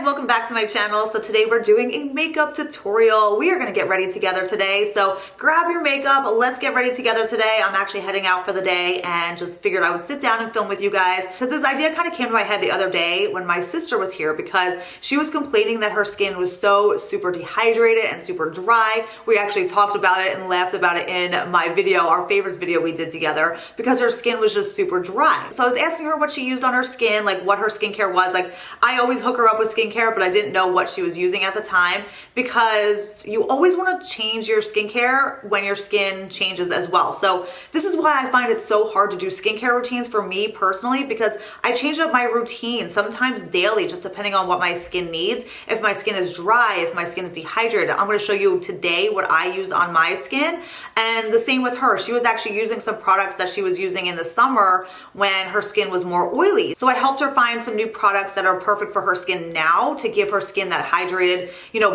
welcome back to my channel. So today we're doing a makeup tutorial. We are gonna get ready together today. So grab your makeup, let's get ready together today. I'm actually heading out for the day and just figured I would sit down and film with you guys because this idea kind of came to my head the other day when my sister was here because she was complaining that her skin was so super dehydrated and super dry. We actually talked about it and laughed about it in my video, our favorites video we did together, because her skin was just super dry. So I was asking her what she used on her skin, like what her skincare was. Like I always hook her up with skincare, but I didn't know what she was using at the time because you always want to change your skincare when your skin changes as well. So this is why I find it so hard to do skincare routines for me personally, because I change up my routine sometimes daily, just depending on what my skin needs. If my skin is dry, if my skin is dehydrated, I'm going to show you today what I use on my skin. And the same with her. She was actually using some products that she was using in the summer when her skin was more oily. So I helped her find some new products that are perfect for her skin now to give her skin that hydrated,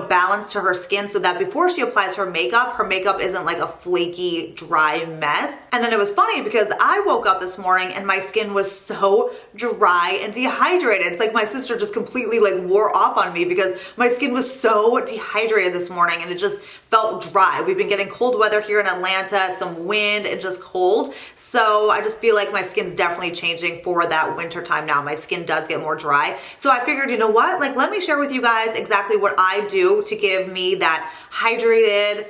balance to her skin so that before she applies her makeup isn't like a flaky, dry mess. And then it was funny because I woke up this morning and my skin was so dry and dehydrated. It's like my sister just completely wore off on me because my skin was so dehydrated this morning and it just felt dry. We've been getting cold weather here in Atlanta, some wind and just cold. So I just feel like my skin's definitely changing for that winter time now. My skin does get more dry. So I figured, you know what? Let me share with you guys exactly what I do to give me that hydrated,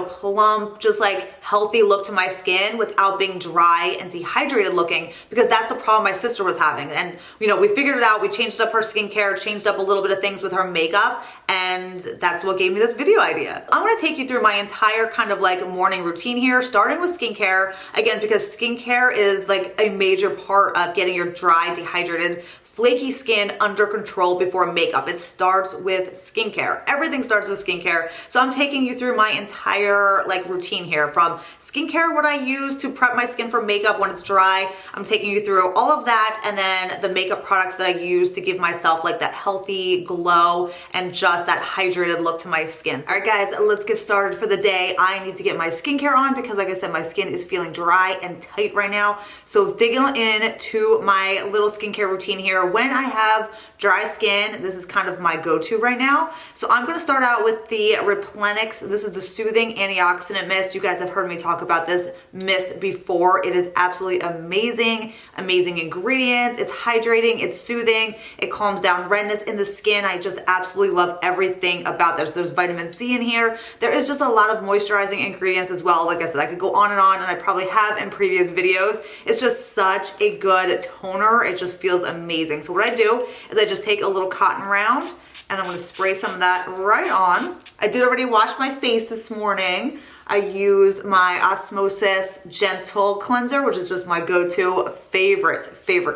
plump, just healthy look to my skin without being dry and dehydrated looking, because that's the problem my sister was having. And, we figured it out. We changed up her skincare, changed up a little bit of things with her makeup, and that's what gave me this video idea. I'm going to take you through my entire kind of morning routine here, starting with skincare, again, because skincare is a major part of getting your dry, dehydrated, flaky skin under control before makeup. It starts with skincare. Everything starts with skincare. So I'm taking you through my entire routine here, from skincare, what I use to prep my skin for makeup when it's dry. I'm taking you through all of that, and then the makeup products that I use to give myself that healthy glow and just that hydrated look to my skin. All right guys, let's get started for the day. I need to get my skincare on because like I said, my skin is feeling dry and tight right now. So let's dig in to my little skincare routine here. When I have dry skin, this is kind of my go-to right now. So I'm going to start out with the Replenix. This is the Soothing Antioxidant Mist. You guys have heard me talk about this mist before. It is absolutely amazing. Amazing ingredients. It's hydrating. It's soothing. It calms down redness in the skin. I just absolutely love everything about this. There's vitamin C in here. There is just a lot of moisturizing ingredients as well. Like I said, I could go on, and I probably have in previous videos. It's just such a good toner. It just feels amazing. So what I do is I just take a little cotton round and I'm going to spray some of that right on. I did already wash my face this morning. I used my Osmosis Gentle Cleanser, which is just my go-to favorite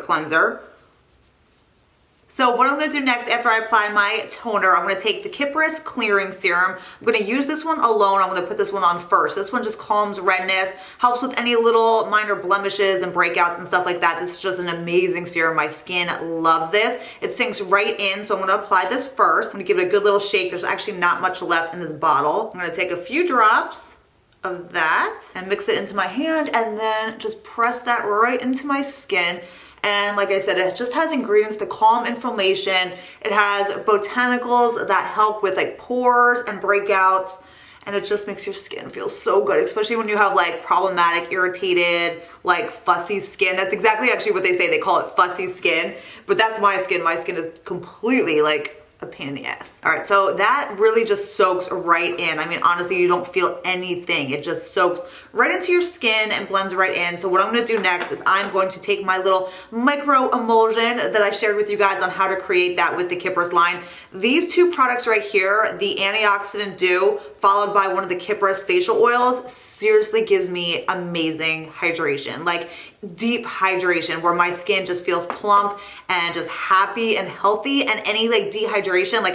cleanser. So what I'm going to do next after I apply my toner, I'm going to take the Kypris Clearing Serum. I'm going to use this one alone. I'm going to put this one on first. This one just calms redness, helps with any little minor blemishes and breakouts and stuff like that. This is just an amazing serum. My skin loves this. It sinks right in, so I'm going to apply this first. I'm going to give it a good little shake. There's actually not much left in this bottle. I'm going to take a few drops of that and mix it into my hand and then just press that right into my skin. And like I said, it just has ingredients to calm inflammation. It has botanicals that help with pores and breakouts. And it just makes your skin feel so good, especially when you have problematic, irritated, fussy skin. That's exactly actually what they say. They call it fussy skin, but that's my skin. My skin is completely a pain in the ass. All right, so that really just soaks right in. I mean, honestly, you don't feel anything. It just soaks right into your skin and blends right in. So what I'm gonna do next is I'm going to take my little micro emulsion that I shared with you guys on how to create that with the Kypris line. These two products right here, the Antioxidant Dew, followed by one of the Kypris facial oils, seriously gives me amazing hydration. Deep hydration where my skin just feels plump and just happy and healthy, and any dehydration,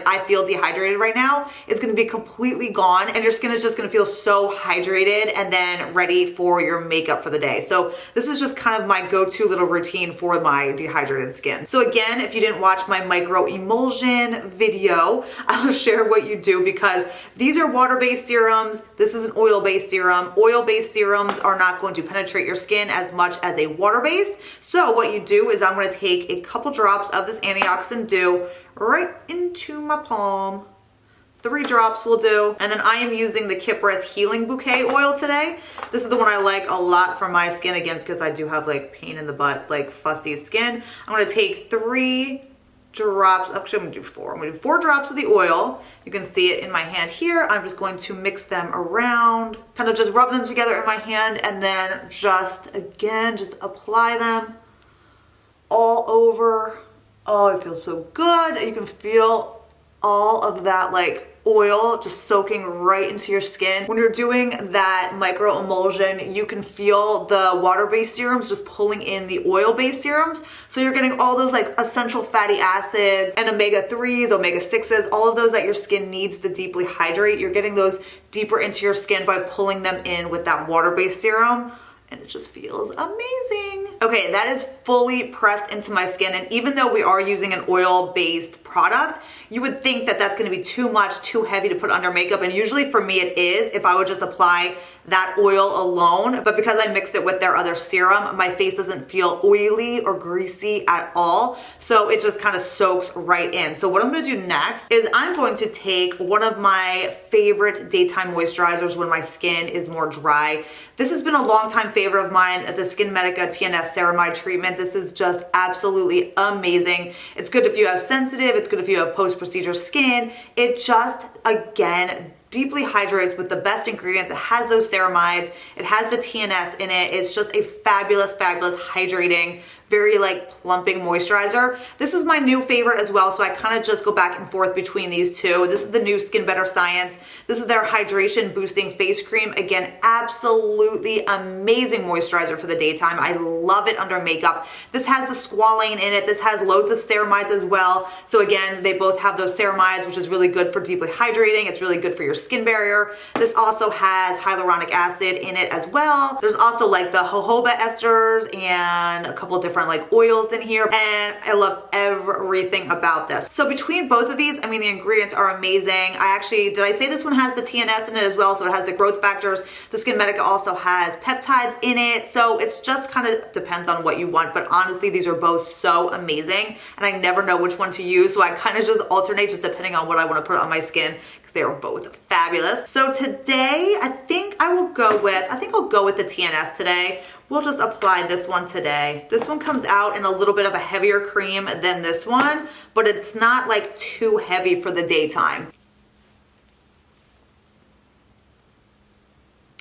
I feel dehydrated right now, it's going to be completely gone, and your skin is just going to feel so hydrated and then ready for your makeup for the day. So this is just kind of my go-to little routine for my dehydrated skin. So again, if you didn't watch my micro emulsion video, I'll share what you do, because these are water water-based serums. This is an oil-based serum. Oil-based serums are not going to penetrate your skin as much as a water-based. So what you do is I'm going to take a couple drops of this antioxidant dew right into my palm. 3 drops will do. And then I am using the Kypris Healing Bouquet oil today. This is the one I like a lot for my skin, again, because I do have like pain in the butt, like fussy skin. I'm gonna take 3 drops, actually I'm gonna do 4. I'm gonna do 4 drops of the oil. You can see it in my hand here. I'm just going to mix them around, kind of just rub them together in my hand, and then just, again, just apply them all over. Oh, it feels so good. You can feel all of that like oil just soaking right into your skin. When you're doing that micro emulsion, you can feel the water-based serums just pulling in the oil-based serums. So you're getting all those like essential fatty acids and omega-3s, omega-6s, all of those that your skin needs to deeply hydrate. You're getting those deeper into your skin by pulling them in with that water-based serum. And it just feels amazing. Okay, that is fully pressed into my skin. And even though we are using an oil-based product, you would think that that's gonna be too much, too heavy to put under makeup. And usually for me it is, if I would just apply that oil alone. But because I mixed it with their other serum, my face doesn't feel oily or greasy at all. So it just kind of soaks right in. So what I'm gonna do next is I'm going to take one of my favorite daytime moisturizers when my skin is more dry. This has been a long time favorite of mine, the Skin Medica TNS Ceramide treatment. This is just absolutely amazing. It's good if you have sensitive, it's good if you have post-procedure skin. It just, again, deeply hydrates with the best ingredients. It has those ceramides, it has the TNS in it. It's just a fabulous, fabulous hydrating, very like plumping moisturizer. This is my new favorite as well, so I kind of just go back and forth between these two. This is the new Skin Better Science. This is their hydration boosting face cream. Again, absolutely amazing moisturizer for the daytime. I love it under makeup. This has the squalane in it. This has loads of ceramides as well. So again, they both have those ceramides, which is really good for deeply hydrating. It's really good for your skin barrier. This also has hyaluronic acid in it as well. There's also like the jojoba esters and a couple different like oils in here, and I love everything about this. So between both of these, I mean, the ingredients are amazing. did I say this one has the TNS in it as well? So it has the growth factors. The Skin Medica also has peptides in it. So it's just kind of depends on what you want, but honestly, these are both so amazing, and I never know which one to use. So I kind of just alternate just depending on what I want to put on my skin, because they are both fabulous. So today, I think I'll go with the TNS today. We'll just apply this one today. This one comes out in a little bit of a heavier cream than this one, but it's not like too heavy for the daytime.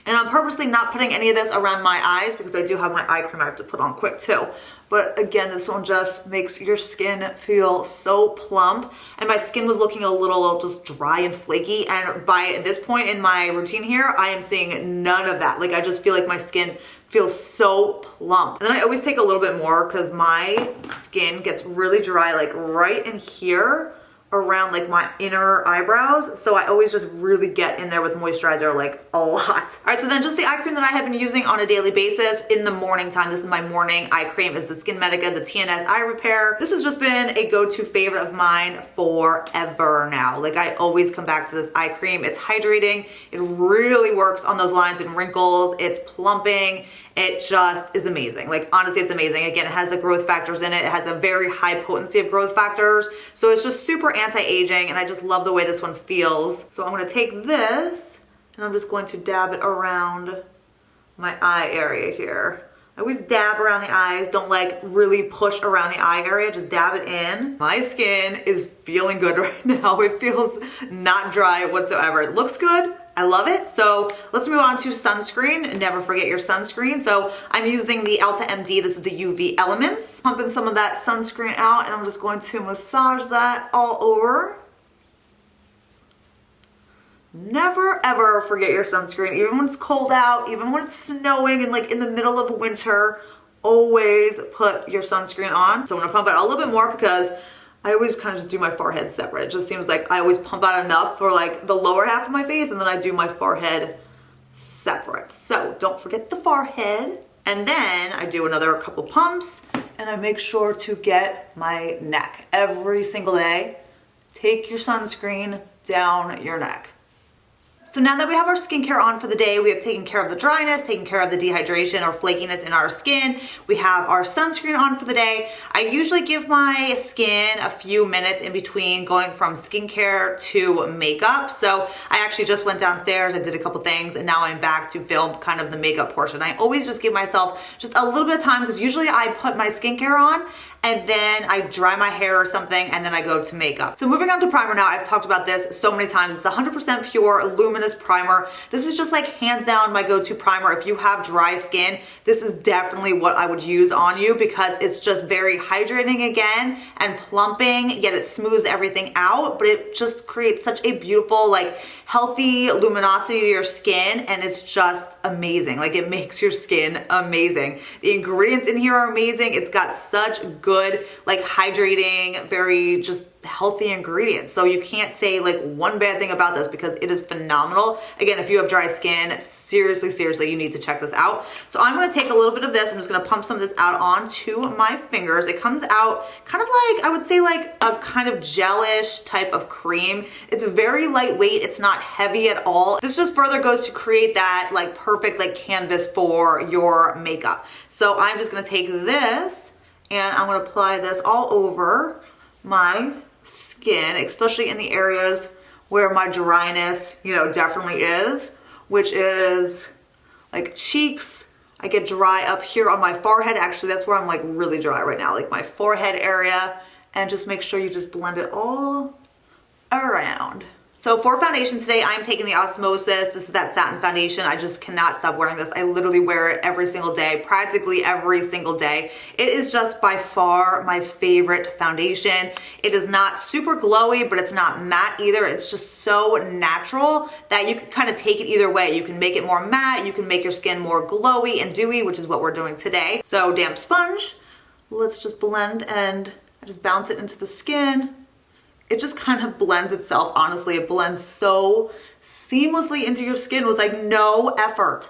And I'm purposely not putting any of this around my eyes because I do have my eye cream I have to put on quick too. But again, this one just makes your skin feel so plump. And my skin was looking a little just dry and flaky. And by this point in my routine here, I am seeing none of that. Like, I just feel like my skin feels so plump. And then I always take a little bit more because my skin gets really dry, like right in here, around like my inner eyebrows. So I always just really get in there with moisturizer like a lot. All right, so then just the eye cream that I have been using on a daily basis in the morning time. This is my morning eye cream, is the Skin Medica, the TNS Eye Repair. This has just been a go-to favorite of mine forever now. Like, I always come back to this eye cream. It's hydrating. It really works on those lines and wrinkles. It's plumping. It just is amazing. Like, honestly, it's amazing. Again, it has the growth factors in it. It has a very high potency of growth factors. So it's just super anti-aging, and I just love the way this one feels. So I'm gonna take this and I'm just going to dab it around my eye area here. I always dab around the eyes. Don't like really push around the eye area, just dab it in. My skin is feeling good right now. It feels not dry whatsoever. It looks good. I love it. So let's move on to sunscreen. Never forget your sunscreen. So I'm using the Elta MD. This is the UV Elements. Pumping some of that sunscreen out, and I'm just going to massage that all over. Never ever forget your sunscreen, even when it's cold out, even when it's snowing and like in the middle of winter, always put your sunscreen on. So I'm gonna pump it out a little bit more because I always kind of just do my forehead separate. It just seems like I always pump out enough for like the lower half of my face, and then I do my forehead separate. So don't forget the forehead. And then I do another couple pumps, and I make sure to get my neck every single day. Take your sunscreen down your neck. So now that we have our skincare on for the day, we have taken care of the dryness, taken care of the dehydration or flakiness in our skin. We have our sunscreen on for the day. I usually give my skin a few minutes in between going from skincare to makeup. So I actually just went downstairs, I did a couple things, and now I'm back to film kind of the makeup portion. I always just give myself just a little bit of time because usually I put my skincare on and then I dry my hair or something, and then I go to makeup. So moving on to primer now, I've talked about this so many times. It's the 100% pure luminous primer. This is just like hands down my go-to primer. If you have dry skin, this is definitely what I would use on you because it's just very hydrating again and plumping, yet it smooths everything out, but it just creates such a beautiful, like healthy luminosity to your skin, and it's just amazing. Like it makes your skin amazing. The ingredients in here are amazing. It's got such good, like hydrating, very just healthy ingredients. So you can't say like one bad thing about this because it is phenomenal. Again, if you have dry skin, seriously, you need to check this out. So I'm gonna take a little bit of this. I'm just gonna pump some of this out onto my fingers. It comes out kind of like, I would say like a kind of gelish type of cream. It's very lightweight. It's not heavy at all. This just further goes to create that like perfect like canvas for your makeup. So I'm just gonna take this and I'm gonna apply this all over my skin, especially in the areas where my dryness, you know, definitely is, which is like cheeks. I get dry up here on my forehead. Actually, that's where I'm like really dry right now, like my forehead area. And just make sure you just blend it all around. So for foundation today, I'm taking the Osmosis. This is that satin foundation. I just cannot stop wearing this. I literally wear it every single day, practically every single day. It is just by far my favorite foundation. It is not super glowy, but it's not matte either. It's just so natural that you can kind of take it either way. You can make it more matte, you can make your skin more glowy and dewy, which is what we're doing today. So damp sponge, let's just blend and just bounce it into the skin. It just kind of blends itself, honestly. It blends so seamlessly into your skin with like no effort.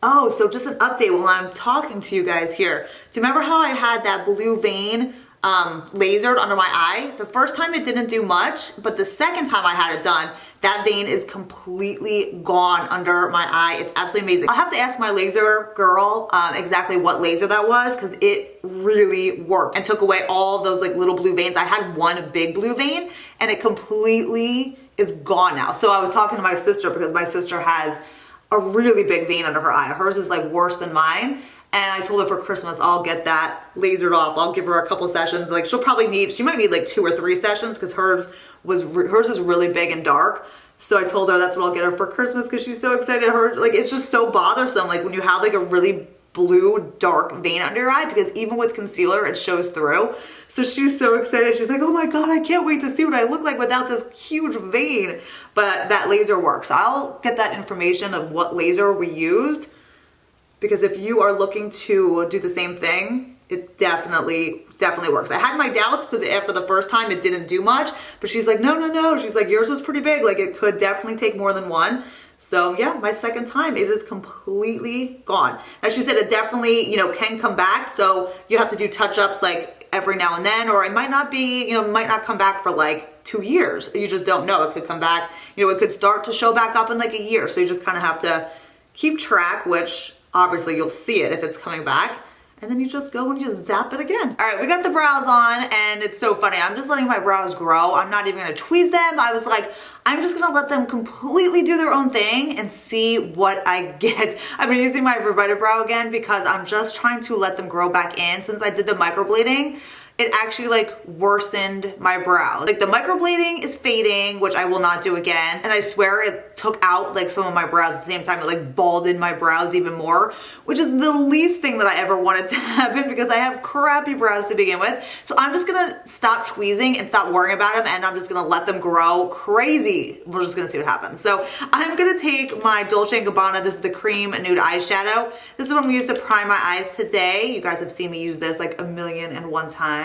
Oh, so just an update while I'm talking to you guys here. Do you remember how I had that blue vein lasered under my eye? The first time it didn't do much, but the second time I had it done, that vein is completely gone under my eye. It's absolutely amazing. I'll have to ask my laser girl exactly what laser that was because it really worked and took away all those like little blue veins. I had one big blue vein and it completely is gone now. So I was talking to my sister because my sister has a really big vein under her eye. Hers is like worse than mine. And I told her for Christmas, I'll get that lasered off. I'll give her a couple sessions. Like she might need like 2 or 3 sessions because hers is really big and dark. So I told her that's what I'll get her for Christmas because she's so excited. It's just so bothersome. Like when you have like a really blue dark vein under your eye, because even with concealer, it shows through. So she's so excited. She's like, oh my God, I can't wait to see what I look like without this huge vein. But that laser works. I'll get that information of what laser we used. Because if you are looking to do the same thing, it definitely works. I had my doubts because after the first time it didn't do much, but she's like, no. She's like, yours was pretty big. Like it could definitely take more than one. So yeah, my second time, it is completely gone. Now she said it definitely, you know, can come back. So you have to do touch-ups like every now and then, or it might not be, you know, might not come back for like 2 years. You just don't know. It could come back, you know, it could start to show back up in like a year. So you just kind of have to keep track, which obviously you'll see it if it's coming back, and then you just go and you zap it again. All right, we got the brows on, and it's so funny. I'm just letting my brows grow. I'm not even gonna tweeze them. I was like, I'm just gonna let them completely do their own thing and see what I get. I've been using my reverted brow again because I'm just trying to let them grow back in. Since I did the microblading, it actually like worsened my brow. Like the microblading is fading, which I will not do again. And I swear it took out like some of my brows at the same time. It like balded my brows even more, which is the least thing that I ever wanted to happen because I have crappy brows to begin with. So I'm just gonna stop tweezing and stop worrying about them, and I'm just gonna let them grow crazy. We're just gonna see what happens. So I'm gonna take my Dolce & Gabbana, this is the cream nude eyeshadow. This is what I'm gonna use to prime my eyes today. You guys have seen me use this like 1,000,001 times.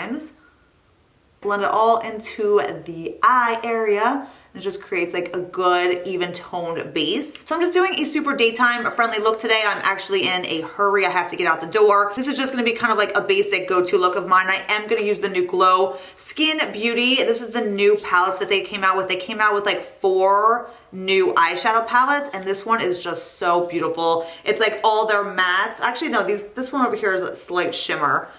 Blend it all into the eye area. It just creates like a good even toned base. So I'm just doing a super daytime friendly look today. I'm actually in a hurry. I have to get out the door. This is just gonna be kind of like a basic go-to look of mine. I am gonna use the Look Glow Skin Beauty. This is the new palettes that they came out with. They came out with like 4 new eyeshadow palettes, and this one is just so beautiful. It's like all their mattes. Actually, no, this one over here is a slight shimmer,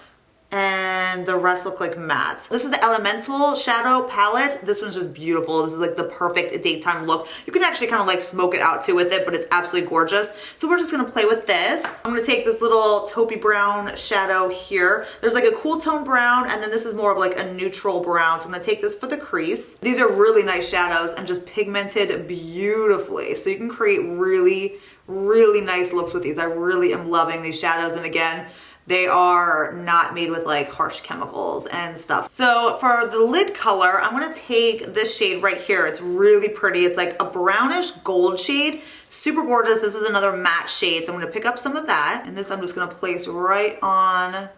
and the rest look like mattes. This is the Elemental Shadow Palette. This one's just beautiful. This is like the perfect daytime look. You can actually kind of like smoke it out too with it, but it's absolutely gorgeous. So we're just gonna play with this. I'm gonna take this little taupey brown shadow here. There's like a cool tone brown, and then this is more of like a neutral brown. So I'm gonna take this for the crease. These are really nice shadows and just pigmented beautifully. So you can create really, really nice looks with these. I really am loving these shadows. And again, they are not made with like harsh chemicals and stuff. So for the lid color, I'm gonna take this shade right here. It's really pretty. It's like a brownish gold shade. Super gorgeous. This is another matte shade. So I'm gonna pick up some of that. And this I'm just gonna place right on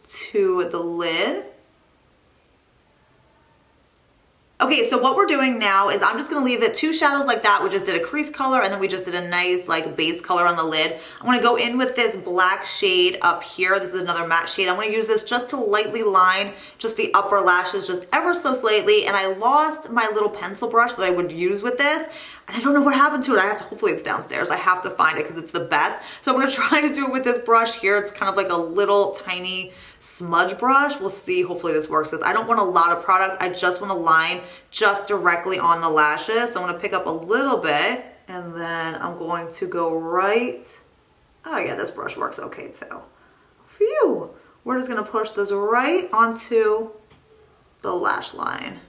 to the lid. Okay, so what we're doing now is I'm just gonna leave it 2 shadows like that. We just did a crease color and then we just did a nice like base color on the lid. I'm gonna go in with this black shade up here. This is another matte shade. I'm gonna use this just to lightly line just the upper lashes just ever so slightly. And I lost my little pencil brush that I would use with this. And I don't know what happened to it. I have to, hopefully it's downstairs. I have to find it because it's the best. So I'm gonna try to do it with this brush here. It's kind of like a little tiny smudge brush. We'll see, hopefully this works because I don't want a lot of product. I just want to line just directly on the lashes. So I'm gonna pick up a little bit and then I'm going to go right. Oh yeah, this brush works okay too. Phew. We're just gonna push this right onto the lash line.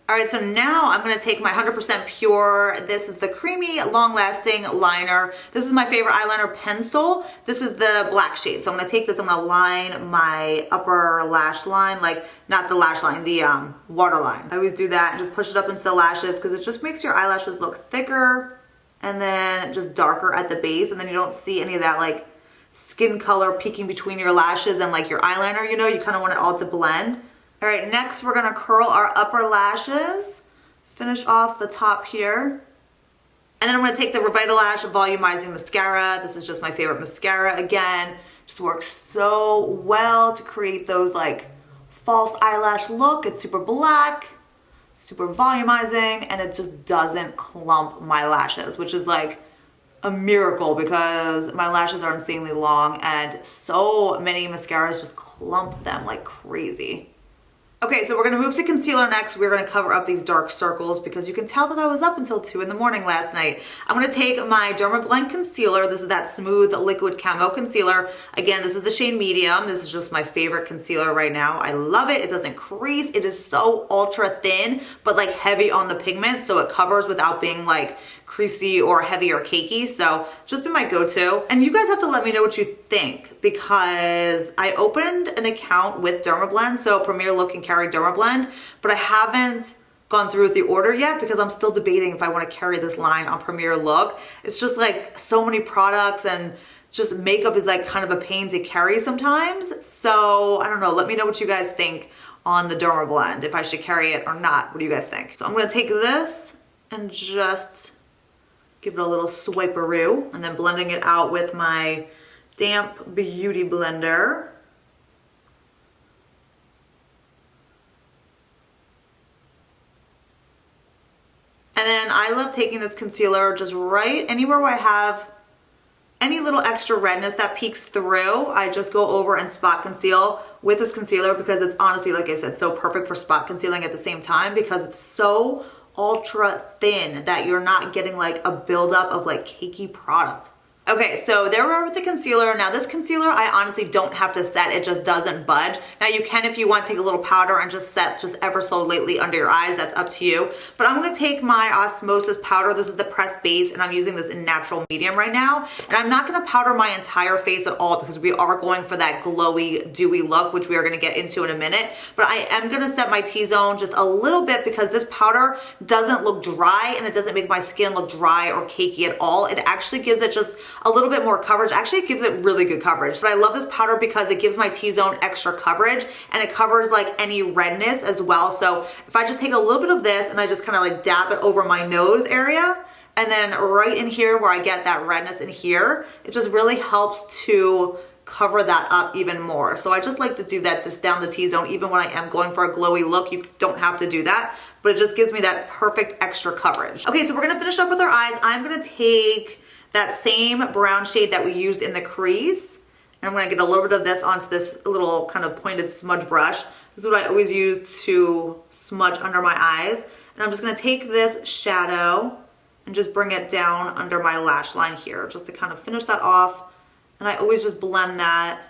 All right, so now I'm gonna take my 100% Pure. This is the creamy, long-lasting liner. This is my favorite eyeliner pencil. This is the black shade. So I'm gonna take this, I'm gonna line my upper lash line, like not the lash line, the waterline. I always do that and just push it up into the lashes because it just makes your eyelashes look thicker and then just darker at the base, and then you don't see any of that like skin color peeking between your lashes and like your eyeliner, you know, you kind of want it all to blend. All right, next we're gonna curl our upper lashes, finish off the top here. And then I'm gonna take the Revitalash Volumizing Mascara. This is just my favorite mascara. Again, just works so well to create those like false eyelash look. It's super black, super volumizing, and it just doesn't clump my lashes, which is like a miracle because my lashes are insanely long and so many mascaras just clump them like crazy. Okay, so we're gonna move to concealer next. We're gonna cover up these dark circles because you can tell that I was up until 2 in the morning last night. I'm gonna take my Dermablend concealer. This is that smooth liquid camo concealer. Again, this is the shade medium. This is just my favorite concealer right now. I love it. It doesn't crease. It is so ultra thin, but like heavy on the pigment, so it covers without being like creasy or heavy or cakey. So just been my go-to. And you guys have to let me know what you think because I opened an account with Dermablend, so Premier Look and carry Dermablend, but I haven't gone through with the order yet because I'm still debating if I want to carry this line on Premier Look. It's just like so many products and just makeup is like kind of a pain to carry sometimes. So I don't know, let me know what you guys think on the Dermablend, if I should carry it or not. What do you guys think? So I'm gonna take this and just give it a little swiperoo and then blending it out with my damp beauty blender. And then I love taking this concealer just right anywhere where I have any little extra redness that peeks through. I just go over and spot conceal with this concealer because it's honestly, like I said, so perfect for spot concealing at the same time because it's so ultra thin that you're not getting like a buildup of like cakey product. Okay, so there we are with the concealer. Now this concealer, I honestly don't have to set, it just doesn't budge. Now you can, if you want, take a little powder and just set just ever so lightly under your eyes, that's up to you. But I'm gonna take my Osmosis powder, this is the pressed base, and I'm using this in natural medium right now. And I'm not gonna powder my entire face at all because we are going for that glowy, dewy look, which we are gonna get into in a minute. But I am gonna set my T-zone just a little bit because this powder doesn't look dry and it doesn't make my skin look dry or cakey at all. It actually gives it just a little bit more coverage. Actually, it gives it really good coverage. But I love this powder because it gives my T-zone extra coverage and it covers like any redness as well. So if I just take a little bit of this and I just kind of like dab it over my nose area, and then right in here where I get that redness in here, it just really helps to cover that up even more. So I just like to do that just down the T-zone. Even when I am going for a glowy look, you don't have to do that, but it just gives me that perfect extra coverage. Okay, so we're gonna finish up with our eyes. I'm gonna take that same brown shade that we used in the crease, and I'm gonna get a little bit of this onto this little kind of pointed smudge brush. This is what I always use to smudge under my eyes. And I'm just gonna take this shadow and just bring it down under my lash line here, just to kind of finish that off. And I always just blend that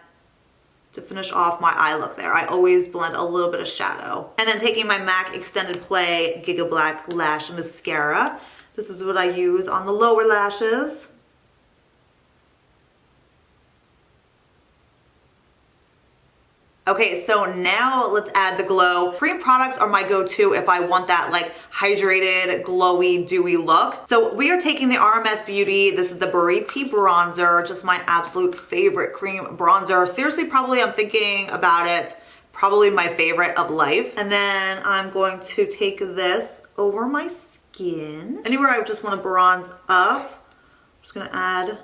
to finish off my eye look there. I always blend a little bit of shadow. And then taking my MAC Extended Play Giga Black Lash Mascara. This is what I use on the lower lashes. Okay, so now let's add the glow. Cream products are my go-to if I want that like hydrated, glowy, dewy look. So we are taking the RMS Beauty. This is the Bariti Bronzer, just my absolute favorite cream bronzer. Seriously, probably I'm thinking about it, probably my favorite of life. And then I'm going to take this over my skin. Anywhere I just want to bronze up, I'm just gonna add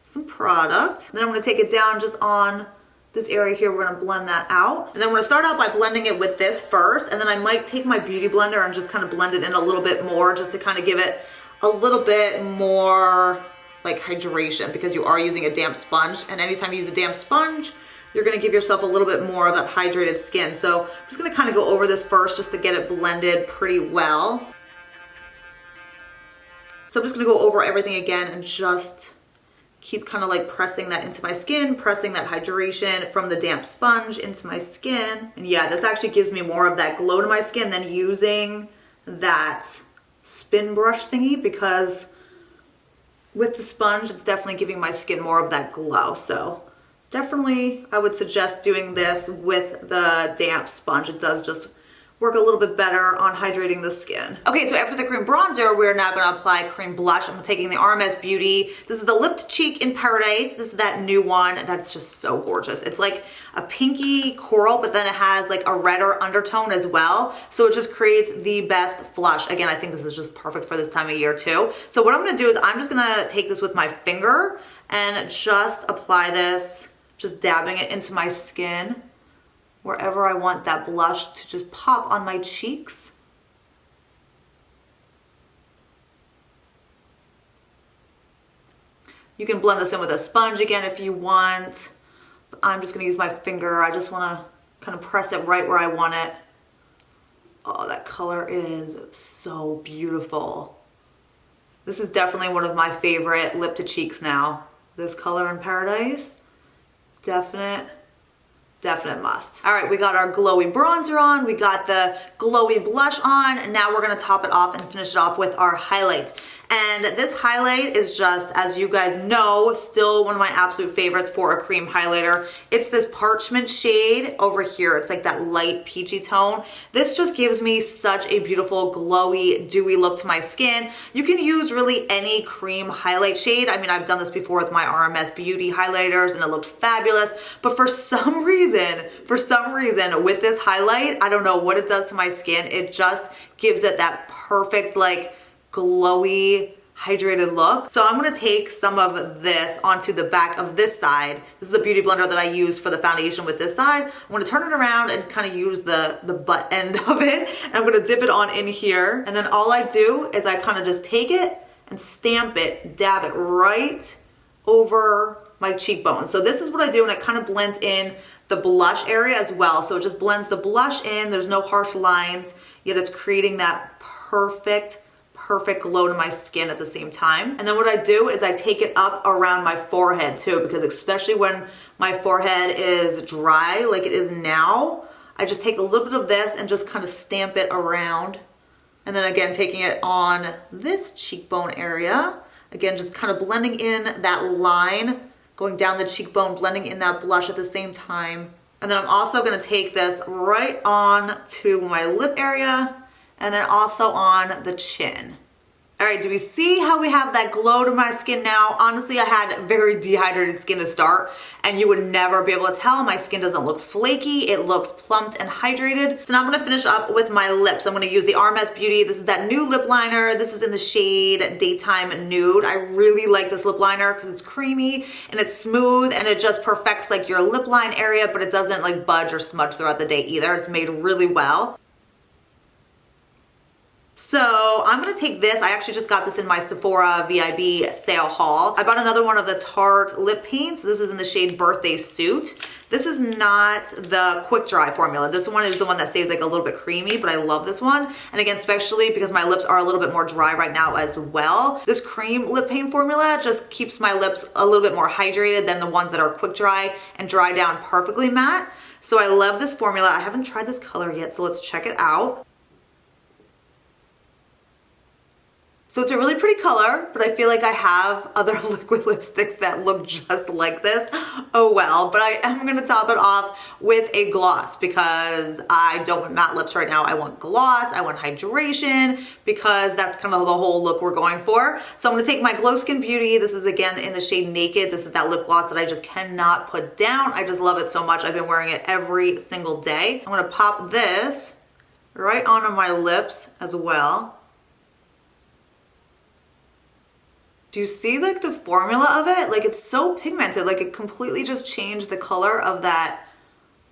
some product. And then I'm gonna take it down just on this area here. We're gonna blend that out. And then we're gonna start out by blending it with this first, and then I might take my beauty blender and just kind of blend it in a little bit more, just to kind of give it a little bit more like hydration, because you are using a damp sponge, and anytime you use a damp sponge, you're gonna give yourself a little bit more of that hydrated skin. So I'm just gonna kind of go over this first just to get it blended pretty well. So I'm just gonna go over everything again and just keep kind of like pressing that into my skin, pressing that hydration from the damp sponge into my skin. And yeah, this actually gives me more of that glow to my skin than using that spin brush thingy, because with the sponge, it's definitely giving my skin more of that glow. So definitely I would suggest doing this with the damp sponge. It does just work a little bit better on hydrating the skin. Okay, so after the cream bronzer, we're now gonna apply cream blush. I'm taking the RMS Beauty. This is the Lip to Cheek in Paradise. This is that new one that's just so gorgeous. It's like a pinky coral, but then it has like a redder undertone as well. So it just creates the best flush. Again, I think this is just perfect for this time of year too. So what I'm gonna do is I'm just gonna take this with my finger and just apply this, just dabbing it into my skin, wherever I want that blush to just pop on my cheeks. You can blend this in with a sponge again if you want, but I'm just gonna use my finger. I just wanna kind of press it right where I want it. Oh, that color is so beautiful. This is definitely one of my favorite lip to cheeks now. This color in Paradise, definite must. All right, we got our glowy bronzer on, we got the glowy blush on, and now we're gonna top it off and finish it off with our highlight. And this highlight is just, as you guys know, still one of my absolute favorites for a cream highlighter. It's this Parchment shade over here. It's like that light peachy tone. This just gives me such a beautiful, glowy, dewy look to my skin. You can use really any cream highlight shade. I mean, I've done this before with my RMS Beauty highlighters and it looked fabulous, but for some reason, with this highlight, I don't know what it does to my skin. It just gives it that perfect, like, glowy, hydrated look. So I'm gonna take some of this onto the back of this side. This is the beauty blender that I use for the foundation with this side. I'm gonna turn it around and kind of use the butt end of it. And I'm gonna dip it on in here. And then all I do is I kind of just take it and stamp it, dab it right over my cheekbone. So this is what I do, and it kind of blends in the blush area as well. So it just blends the blush in. There's no harsh lines, yet it's creating that perfect glow to my skin at the same time. And then what I do is I take it up around my forehead too, because especially when my forehead is dry like it is now, I just take a little bit of this and just kind of stamp it around. And then again, taking it on this cheekbone area, again, just kind of blending in that line, going down the cheekbone, blending in that blush at the same time. And then I'm also gonna take this right on to my lip area, and then also on the chin. All right, do we see how we have that glow to my skin now? Honestly, I had very dehydrated skin to start, and you would never be able to tell. My skin doesn't look flaky. It looks plumped and hydrated. So now I'm gonna finish up with my lips. I'm gonna use the RMS Beauty. This is that new lip liner. This is in the shade Daytime Nude. I really like this lip liner because it's creamy and it's smooth and it just perfects like your lip line area, but it doesn't like budge or smudge throughout the day either. It's made really well. So I'm gonna take this. I actually just got this in my Sephora VIB sale haul. I bought another one of the Tarte lip paints. This is in the shade Birthday Suit. This is not the quick dry formula. This one is the one that stays like a little bit creamy, but I love this one. And again, especially because my lips are a little bit more dry right now as well. This cream lip paint formula just keeps my lips a little bit more hydrated than the ones that are quick dry and dry down perfectly matte. So I love this formula. I haven't tried this color yet, so let's check it out. So it's a really pretty color, but I feel like I have other liquid lipsticks that look just like this. Oh well, but I am gonna top it off with a gloss because I don't want matte lips right now. I want gloss, I want hydration because that's kind of the whole look we're going for. So I'm gonna take my Glow Skin Beauty. This is again in the shade Naked. This is that lip gloss that I just cannot put down. I just love it so much. I've been wearing it every single day. I'm gonna pop this right onto my lips as well. Do you see like the formula of it? Like it's so pigmented, like it completely just changed the color of that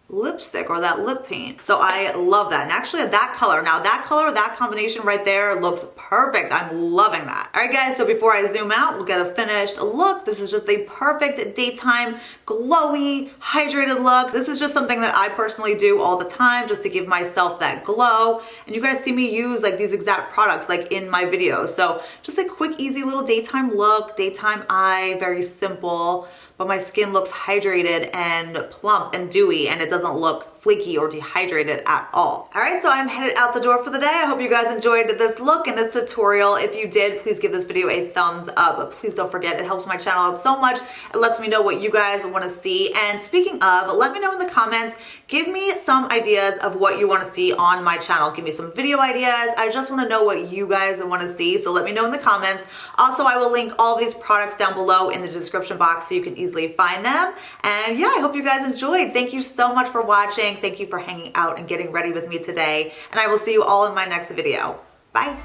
lipstick or that lip paint. So I love that. And actually that color, that combination right there looks perfect. I'm loving that. All right guys, so before I zoom out, we'll get a finished look. This is just the perfect daytime glowy, hydrated look. This is just something that I personally do all the time just to give myself that glow. And you guys see me use like these exact products like in my videos. So just a quick, easy little daytime look, daytime eye, very simple. But my skin looks hydrated and plump and dewy and it doesn't look flaky or dehydrated at all. All right, so I'm headed out the door for the day. I hope you guys enjoyed this look and this tutorial. If you did, please give this video a thumbs up. But please don't forget, it helps my channel out so much. It lets me know what you guys want to see. And speaking of, let me know in the comments, give me some ideas of what you want to see on my channel. Give me some video ideas. I just want to know what you guys want to see. So let me know in the comments. Also, I will link all these products down below in the description box so you can easily find them. And yeah, I hope you guys enjoyed. Thank you so much for watching. Thank you for hanging out and getting ready with me today. And I will see you all in my next video. Bye.